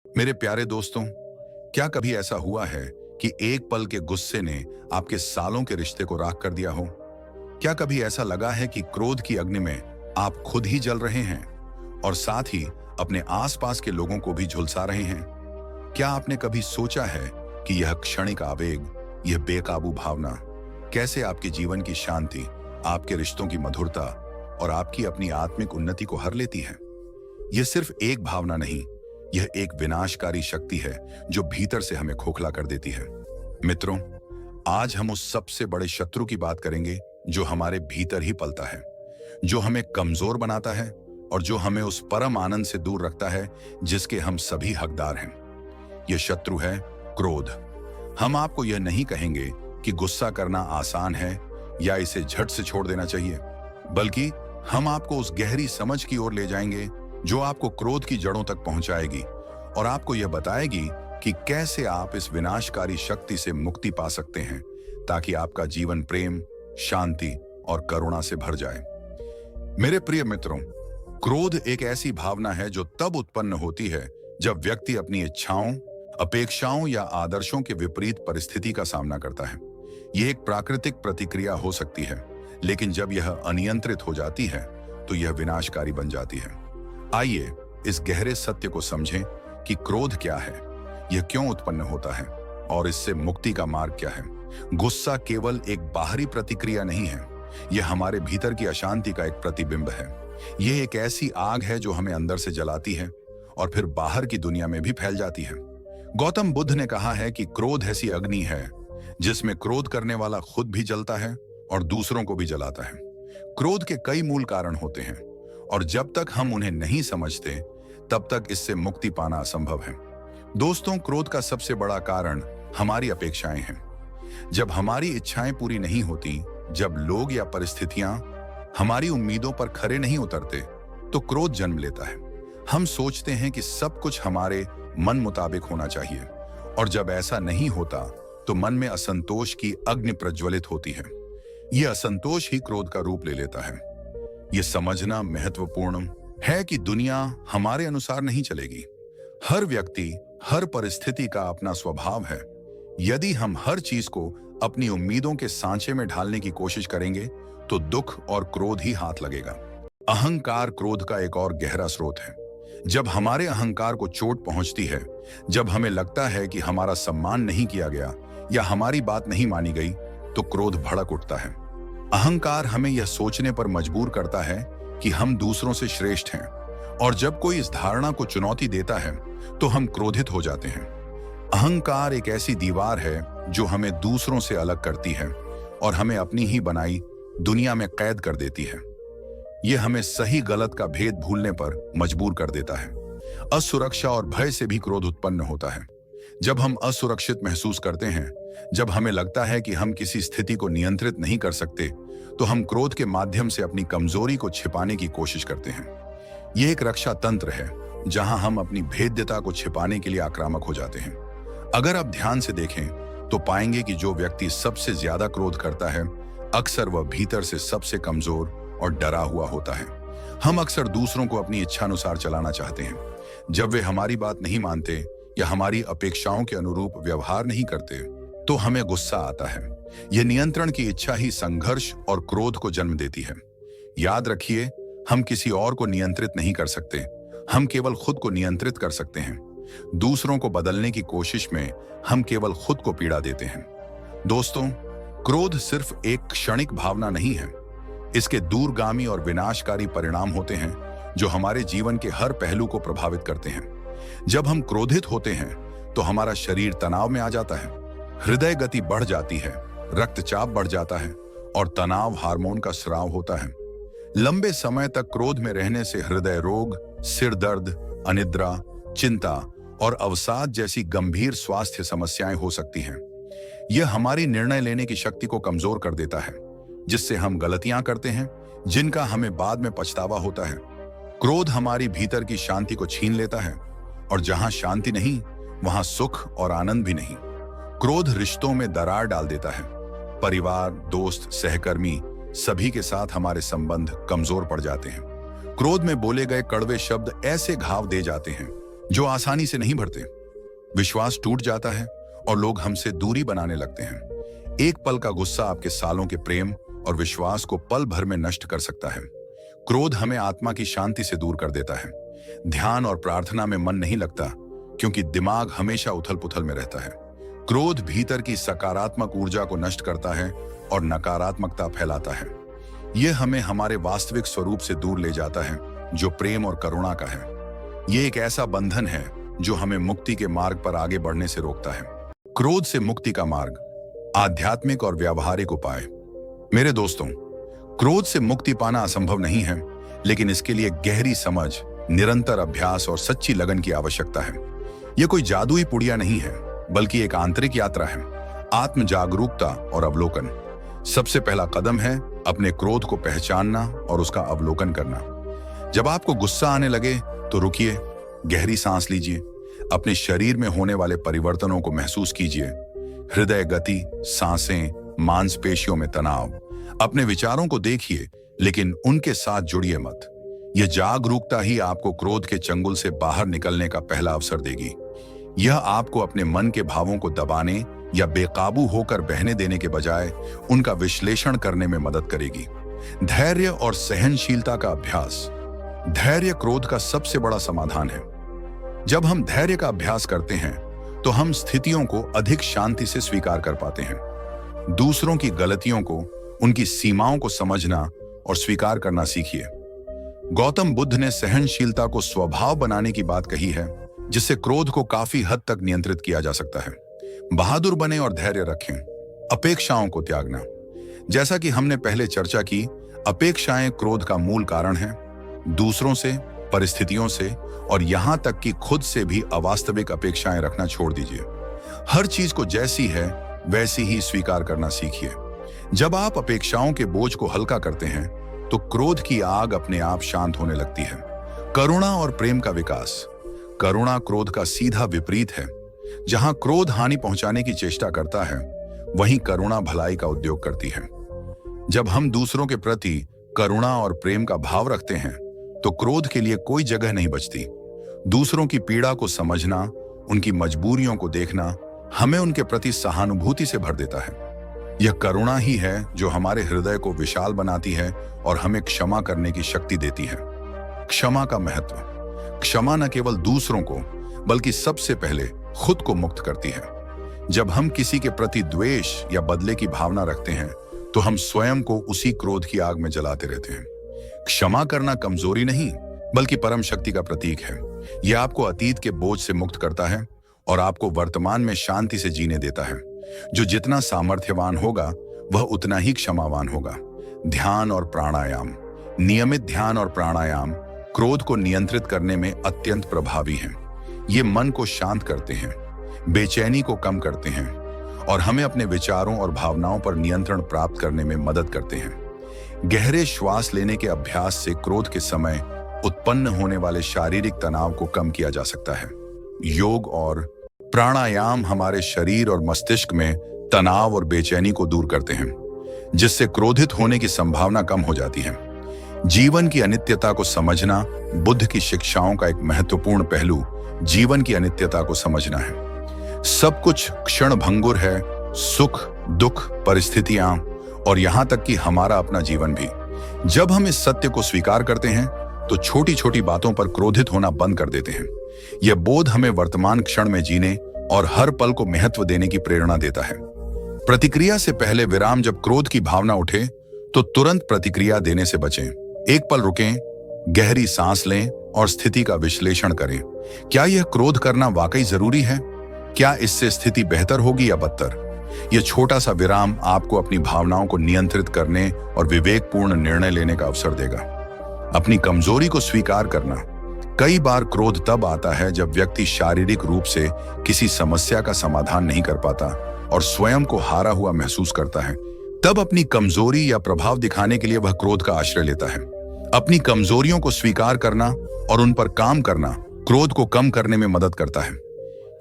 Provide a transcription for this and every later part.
मेरे प्यारे दोस्तों, क्या कभी ऐसा हुआ है कि एक पल के गुस्से ने आपके सालों के रिश्ते को राख कर दिया हो? क्या कभी ऐसा लगा है कि क्रोध की अग्नि में आप खुद ही जल रहे हैं और साथ ही अपने आसपास के लोगों को भी झुलसा रहे हैं? क्या आपने कभी सोचा है कि यह क्षणिक आवेग, यह बेकाबू भावना कैसे आपके जीवन की शांति, आपके रिश्तों की मधुरता और आपकी अपनी आत्मिक उन्नति को हर लेती है? यह सिर्फ एक भावना नहीं, यह एक विनाशकारी शक्ति है जो भीतर से हमें खोखला कर देती है। मित्रों, आज हम उस सबसे बड़े शत्रु की बात करेंगे जो हमारे भीतर ही पलता है, जो हमें कमजोर बनाता है और जो हमें उस परम आनंद से दूर रखता है जिसके हम सभी हकदार हैं। यह शत्रु है क्रोध। हम आपको यह नहीं कहेंगे कि गुस्सा करना आसान है या इसे झट से छोड़ देना चाहिए, बल्कि हम आपको उस गहरी समझ की ओर ले जाएंगे जो आपको क्रोध की जड़ों तक पहुंचाएगी और आपको यह बताएगी कि कैसे आप इस विनाशकारी शक्ति से मुक्ति पा सकते हैं ताकि आपका जीवन प्रेम, शांति और करुणा से भर जाए। मेरे प्रिय मित्रों, क्रोध एक ऐसी भावना है जो तब उत्पन्न होती है जब व्यक्ति अपनी इच्छाओं, अपेक्षाओं या आदर्शों के विपरीत परिस्थिति का सामना करता है। यह एक प्राकृतिक प्रतिक्रिया हो सकती है, लेकिन जब यह अनियंत्रित हो जाती है तो यह विनाशकारी बन जाती है। आइए इस गहरे सत्य को समझें कि क्रोध क्या है, यह क्यों उत्पन्न होता है और इससे मुक्ति का मार्ग क्या है। गुस्सा केवल एक बाहरी प्रतिक्रिया नहीं है, यह हमारे भीतर की अशांति का एक प्रतिबिंब है। यह एक ऐसी आग है जो हमें अंदर से जलाती है और फिर बाहर की दुनिया में भी फैल जाती है। गौतम बुद्ध ने कहा है कि क्रोध ऐसी अग्नि है जिसमें क्रोध करने वाला खुद भी जलता है और दूसरों को भी जलाता है। क्रोध के कई मूल कारण होते हैं और जब तक हम उन्हें नहीं समझते तब तक इससे मुक्ति पाना असंभव है। दोस्तों, क्रोध का सबसे बड़ा कारण हमारी अपेक्षाएं हैं। जब हमारी इच्छाएं पूरी नहीं होती, जब लोग या परिस्थितियां हमारी उम्मीदों पर खरे नहीं उतरते, तो क्रोध जन्म लेता है। हम सोचते हैं कि सब कुछ हमारे मन मुताबिक होना चाहिए और जब ऐसा नहीं होता तो मन में असंतोष की अग्नि प्रज्वलित होती है। यह असंतोष ही क्रोध का रूप ले लेता है। यह समझना महत्वपूर्ण है कि दुनिया हमारे अनुसार नहीं चलेगी। हर व्यक्ति, हर परिस्थिति का अपना स्वभाव है। यदि हम हर चीज को अपनी उम्मीदों के सांचे में ढालने की कोशिश करेंगे तो दुख और क्रोध ही हाथ लगेगा। अहंकार क्रोध का एक और गहरा स्रोत है। जब हमारे अहंकार को चोट पहुंचती है, जब हमें लगता है कि हमारा सम्मान नहीं किया गया या हमारी बात नहीं मानी गई, तो क्रोध भड़क उठता है। अहंकार हमें यह सोचने पर मजबूर करता है कि हम दूसरों से श्रेष्ठ हैं और जब कोई इस धारणा को चुनौती देता है तो हम क्रोधित हो जाते हैं। अहंकार एक ऐसी दीवार है जो हमें दूसरों से अलग करती है और हमें अपनी ही बनाई दुनिया में कैद कर देती है। यह हमें सही गलत का भेद भूलने पर मजबूर कर देता है। असुरक्षा और भय से भी क्रोध उत्पन्न होता है। जब हम असुरक्षित महसूस करते हैं, जब हमें लगता है कि हम किसी स्थिति को नियंत्रित नहीं कर सकते, तो हम क्रोध के माध्यम से अपनी कमजोरी को छिपाने की कोशिश करते हैं। यह एक रक्षा तंत्र है जहां हम अपनी भेद्यता को छिपाने के लिए आक्रामक हो जाते हैं। अगर आप ध्यान से देखें तो पाएंगे कि जो व्यक्ति सबसे ज्यादा क्रोध करता है, अक्सर वह भीतर से सबसे कमजोर और डरा हुआ होता है। हम अक्सर दूसरों को अपनी इच्छानुसार चलाना चाहते हैं। जब वे हमारी बात नहीं मानते या हमारी अपेक्षाओं के अनुरूप व्यवहार नहीं करते, तो हमें गुस्सा आता है। यह नियंत्रण की इच्छा ही संघर्ष और क्रोध को जन्म देती है। याद रखिए, हम किसी और को नियंत्रित नहीं कर सकते, हम केवल खुद को नियंत्रित कर सकते हैं। दूसरों को बदलने की कोशिश में हम केवल खुद को पीड़ा देते हैं। दोस्तों, क्रोध सिर्फ एक क्षणिक भावना नहीं है। इसके दूरगामी और विनाशकारी परिणाम होते हैं जो हमारे जीवन के हर पहलू को प्रभावित करते हैं। जब हम क्रोधित होते हैं तो हमारा शरीर तनाव में आ जाता है, हृदय गति बढ़ जाती है, रक्तचाप बढ़ जाता है और तनाव हार्मोन का स्राव होता है। लंबे समय तक क्रोध में रहने से हृदय रोग, सिर दर्द, अनिद्रा, चिंता और अवसाद जैसी गंभीर स्वास्थ्य समस्याएं हो सकती हैं। यह हमारी निर्णय लेने की शक्ति को कमजोर कर देता है, जिससे हम गलतियां करते हैं जिनका हमें बाद में पछतावा होता है। क्रोध हमारी भीतर की शांति को छीन लेता है और जहां शांति नहीं, वहां सुख और आनंद भी नहीं। क्रोध रिश्तों में दरार डाल देता है। परिवार, दोस्त, सहकर्मी सभी के साथ हमारे संबंध कमजोर पड़ जाते हैं। क्रोध में बोले गए कड़वे शब्द ऐसे घाव दे जाते हैं जो आसानी से नहीं भरते। विश्वास टूट जाता है और लोग हमसे दूरी बनाने लगते हैं। एक पल का गुस्सा आपके सालों के प्रेम और विश्वास को पल भर में नष्ट कर सकता है। क्रोध हमें आत्मा की शांति से दूर कर देता है। ध्यान और प्रार्थना में मन नहीं लगता क्योंकि दिमाग हमेशा उथल-पुथल में रहता है। क्रोध भीतर की सकारात्मक ऊर्जा को नष्ट करता है और नकारात्मकता फैलाता है। यह हमें हमारे वास्तविक स्वरूप से दूर ले जाता है, जो प्रेम और करुणा का है। यह एक ऐसा बंधन है जो हमें मुक्ति के मार्ग पर आगे बढ़ने से रोकता है। क्रोध से मुक्ति का मार्ग, आध्यात्मिक और व्यावहारिक उपाय। मेरे दोस्तों, क्रोध से मुक्ति पाना असंभव नहीं है, लेकिन इसके लिए गहरी समझ, निरंतर अभ्यास और सच्ची लगन की आवश्यकता है। यह कोई जादुई पुड़िया नहीं है, बल्कि एक आंतरिक यात्रा है। आत्म जागरूकता और अवलोकन। सबसे पहला कदम है अपने क्रोध को पहचानना और उसका अवलोकन करना। जब आपको गुस्सा आने लगे तो रुकिए, गहरी सांस लीजिए, अपने शरीर में होने वाले परिवर्तनों को महसूस कीजिए। हृदय गति, सांसें, मांसपेशियों में तनाव। अपने विचारों को देखिए, लेकिन उनके साथ जुड़िए मत। यह जागरूकता ही आपको क्रोध के चंगुल से बाहर निकलने का पहला अवसर देगी। यह आपको अपने मन के भावों को दबाने या बेकाबू होकर बहने देने के बजाय उनका विश्लेषण करने में मदद करेगी। धैर्य और सहनशीलता का अभ्यास। धैर्य क्रोध का सबसे बड़ा समाधान है। जब हम धैर्य का अभ्यास करते हैं तो हम स्थितियों को अधिक शांति से स्वीकार कर पाते हैं। दूसरों की गलतियों को, उनकी सीमाओं को समझना और स्वीकार करना सीखिए। गौतम बुद्ध ने सहनशीलता को स्वभाव बनाने की बात कही है, जिससे क्रोध को काफी हद तक नियंत्रित किया जा सकता है। बहादुर बने और धैर्य रखें। अपेक्षाओं को त्यागना। जैसा कि हमने पहले चर्चा की, अपेक्षाएं क्रोध का मूल कारण है। दूसरों से, परिस्थितियों से और यहां तक कि खुद से भी अवास्तविक अपेक्षाएं रखना छोड़ दीजिए। हर चीज को जैसी है वैसी ही स्वीकार करना सीखिए। जब आप अपेक्षाओं के बोझ को हल्का करते हैं तो क्रोध की आग अपने आप शांत होने लगती है। करुणा और प्रेम का विकास। करुणा क्रोध का सीधा विपरीत है। जहां क्रोध हानि पहुंचाने की चेष्टा करता है, वहीं करुणा भलाई का उद्योग करती है। जब हम दूसरों के प्रति करुणा और प्रेम का भाव रखते हैं तो क्रोध के लिए कोई जगह नहीं बचती। दूसरों की पीड़ा को समझना, उनकी मजबूरियों को देखना हमें उनके प्रति सहानुभूति से भर देता है। यह करुणा ही है जो हमारे हृदय को विशाल बनाती है और हमें क्षमा करने की शक्ति देती है। क्षमा का महत्व। क्षमा न केवल दूसरों को, बल्कि सबसे पहले खुद को मुक्त करती है। जब हम किसी के प्रति द्वेष या बदले की भावना रखते हैं तो हम स्वयं को उसी क्रोध की आग में जलाते रहते हैं। क्षमा करना कमजोरी नहीं, बल्कि परम शक्ति का प्रतीक है। यह आपको अतीत के बोझ से मुक्त करता है और आपको वर्तमान में शांति से जीने देता है। जो जितना सामर्थ्यवान होगा, वह उतना ही क्षमावान होगा। ध्यान और प्राणायाम। नियमित ध्यान और प्राणायाम क्रोध को नियंत्रित करने में अत्यंत प्रभावी हैं। ये मन को शांत करते हैं, बेचैनी को कम करते हैं और हमें अपने विचारों और भावनाओं पर नियंत्रण प्राप्त करने में मदद करते हैं। गहरे श्वास लेने के अभ्यास से क्रोध के समय उत्पन्न होने वाले शारीरिक तनाव को कम किया जा सकता है। योग और प्राणायाम हमारे शरीर और मस्तिष्क में तनाव और बेचैनी को दूर करते हैं, जिससे क्रोधित होने की संभावना कम हो जाती है। जीवन की अनित्यता को समझना। बुद्ध की शिक्षाओं का एक महत्वपूर्ण पहलू जीवन की अनित्यता को समझना है। सब कुछ क्षणभंगुर है, सुख, दुख, परिस्थितियां और यहां तक कि हमारा अपना जीवन भी। जब हम इस सत्य को स्वीकार करते हैं तो छोटी छोटी बातों पर क्रोधित होना बंद कर देते हैं। यह बोध हमें वर्तमान क्षण में जीने और हर पल को महत्व देने की प्रेरणा देता है। प्रतिक्रिया से पहले विराम। जब क्रोध की भावना उठे तो तुरंत प्रतिक्रिया देने से बचें। एक पल रुकें, गहरी सांस लें और स्थिति का विश्लेषण करें। क्या यह क्रोध करना वाकई जरूरी है? क्या इससे स्थिति बेहतर होगी या बदतर? यह छोटा सा विराम आपको अपनी भावनाओं को नियंत्रित करने और विवेकपूर्ण निर्णय लेने का अवसर देगा। अपनी कमजोरी को स्वीकार करना। कई बार क्रोध तब आता है जब व्यक्ति शारीरिक रूप से किसी समस्या का समाधान नहीं कर पाता और स्वयं को हारा हुआ महसूस करता है। तब अपनी कमजोरी या प्रभाव दिखाने के लिए वह क्रोध का आश्रय लेता है। अपनी कमजोरियों को स्वीकार करना और उन पर काम करना क्रोध को कम करने में मदद करता है।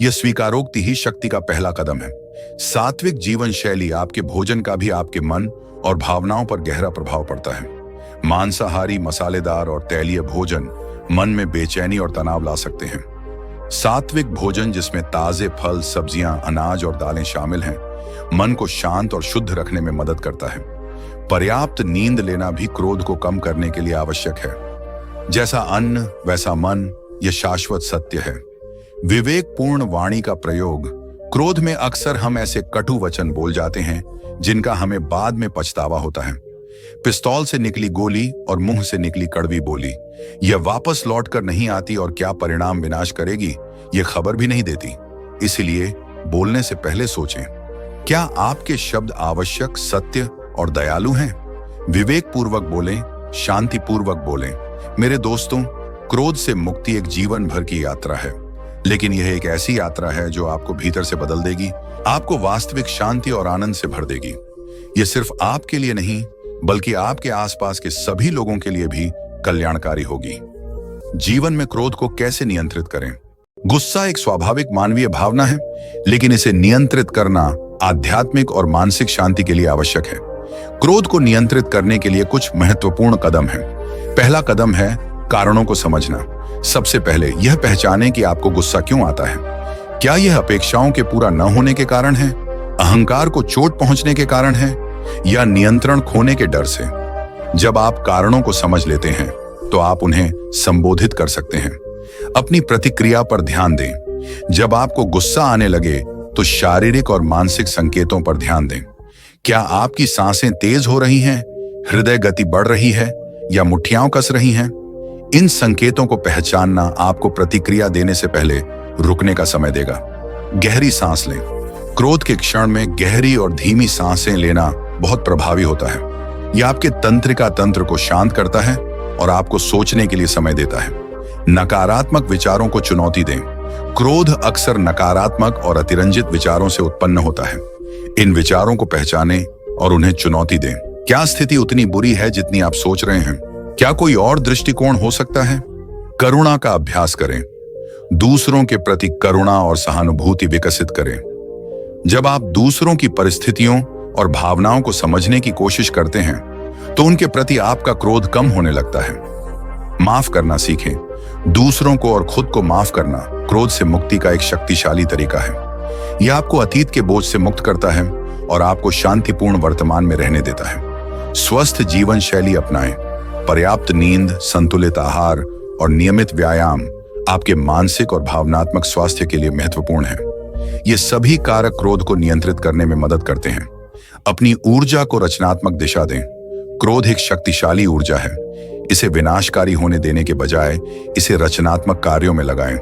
यह स्वीकारोक्ति ही शक्ति का पहला कदम है। सात्विक जीवन शैली। आपके भोजन का भी आपके मन और भावनाओं पर गहरा प्रभाव पड़ता है। मांसाहारी, मसालेदार और तैलीय भोजन मन में बेचैनी और तनाव ला सकते हैं। सात्विक भोजन जिसमें ताजे फल, सब्जियां, अनाज और दालें शामिल हैं, मन को शांत और शुद्ध रखने में मदद करता है। पर्याप्त नींद लेना भी क्रोध को कम करने के लिए आवश्यक है। जैसा अन्न वैसा मन, यह शाश्वत सत्य है। विवेकपूर्ण वाणी का प्रयोग। क्रोध में अक्सर हम ऐसे कटु वचन बोल जाते हैं जिनका हमें बाद में पछतावा होता है। पिस्तौल से निकली गोली और मुंह से निकली कड़वी बोली, यह वापस लौटकर नहीं आती और क्या परिणाम विनाश करेगी, यह खबर भी नहीं देती। इसलिए बोलने से पहले सोचें, क्या आपके शब्द आवश्यक, सत्य और दयालु हैं? विवेकपूर्वक बोलें, शांतिपूर्वक बोलें। मेरे दोस्तों, क्रोध से मुक्ति एक जीवन भर की यात्रा है, लेकिन यह एक ऐसी यात्रा है जो आपको भीतर से बदल देगी, आपको वास्तविक शांति और आनंद से भर देगी। यह सिर्फ आपके लिए नहीं, बल्कि आपके आसपास के सभी लोगों के लिए भी कल्याणकारी होगी। जीवन में क्रोध को कैसे नियंत्रित करें? गुस्सा एक स्वाभाविक मानवीय भावना है, लेकिन इसे नियंत्रित करना आध्यात्मिक और मानसिक शांति के लिए आवश्यक है। क्रोध को नियंत्रित करने के लिए कुछ महत्वपूर्ण कदम हैं। पहला कदम है कारणों को समझना। सबसे पहले यह पहचानें कि आपको गुस्सा क्यों आता है। क्या यह अपेक्षाओं के पूरा न होने के कारण है, अहंकार को चोट पहुंचने के कारण है, या नियंत्रण खोने के डर से? जब आप कारणों को समझ लेते हैं तो आप उन्हें संबोधित कर सकते हैं। अपनी प्रतिक्रिया पर ध्यान दें। जब आपको गुस्सा आने लगे तो शारीरिक और मानसिक संकेतों पर ध्यान दें। क्या आपकी सांसें तेज हो रही हैं, हृदय गति बढ़ रही है या मुट्ठियां कस रही हैं? इन संकेतों को पहचानना आपको प्रतिक्रिया देने से पहले रुकने का समय देगा। गहरी सांस लें। क्रोध के क्षण में गहरी और धीमी सांसें लेना बहुत प्रभावी होता है। यह आपके तंत्रिका तंत्र को शांत करता है और आपको सोचने के लिए समय देता है। नकारात्मक विचारों को चुनौती दें। क्रोध अक्सर नकारात्मक और अतिरंजित विचारों से उत्पन्न होता है। इन विचारों को पहचानें और उन्हें चुनौती दें। क्या स्थिति उतनी बुरी है जितनी आप सोच रहे हैं? क्या कोई और दृष्टिकोण हो सकता है? करुणा का अभ्यास करें। दूसरों के प्रति करुणा और सहानुभूति विकसित करें। जब आप दूसरों की परिस्थितियों और भावनाओं को समझने की कोशिश करते हैं तो उनके प्रति आपका क्रोध कम होने लगता है। माफ करना सीखें। दूसरों को और खुद को माफ करना क्रोध से मुक्ति का एक शक्तिशाली तरीका है। यह आपको अतीत के बोझ से मुक्त करता है और आपको शांतिपूर्ण वर्तमान में रहने देता है। स्वस्थ जीवन शैली अपनाएं। पर्याप्त नींद, संतुलित आहार और नियमित व्यायाम आपके मानसिक और भावनात्मक स्वास्थ्य के लिए महत्वपूर्ण है। ये सभी कारक क्रोध को नियंत्रित करने में मदद करते हैं। अपनी ऊर्जा को रचनात्मक दिशा दें। क्रोध एक शक्तिशाली ऊर्जा है। इसे विनाशकारी होने देने के बजाय इसे रचनात्मक कार्यों में लगाएं।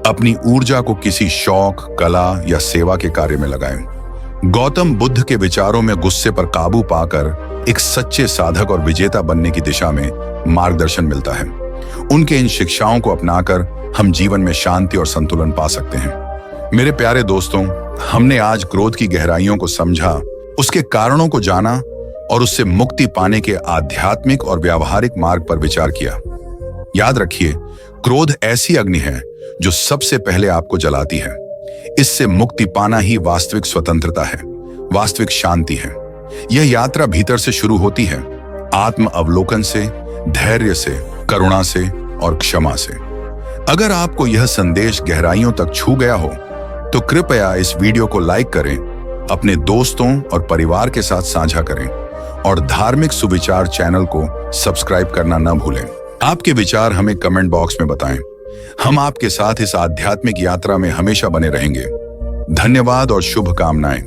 अपनी ऊर्जा को किसी शौक, कला या सेवा के कार्य में लगाएं। गौतम बुद्ध के विचारों में गुस्से पर काबू पाकर एक सच्चे साधक और विजेता बनने की दिशा में मार्गदर्शन मिलता है। उनके इन शिक्षाओं को अपनाकर हम जीवन में शांति और संतुलन पा सकते हैं। मेरे प्यारे दोस्तों, हमने आज क्रोध की गहराइयों को समझा, उसके कारणों को जाना और उससे मुक्ति पाने के आध्यात्मिक और व्यावहारिक मार्ग पर विचार किया। याद रखिए, क्रोध ऐसी अग्नि है जो सबसे पहले आपको जलाती है। इससे मुक्ति पाना ही वास्तविक स्वतंत्रता है, वास्तविक शांति है। यह यात्रा भीतर से शुरू होती है, आत्म अवलोकन से, धैर्य से, करुणा से और क्षमा से। अगर आपको यह संदेश गहराइयों तक छू गया हो तो कृपया इस वीडियो को लाइक करें, अपने दोस्तों और परिवार के साथ साझा करें और धार्मिक सुविचार चैनल को सब्सक्राइब करना न भूलें। आपके विचार हमें कमेंट बॉक्स में बताएं। हम आपके साथ इस आध्यात्मिक यात्रा में हमेशा बने रहेंगे। धन्यवाद और शुभकामनाएं।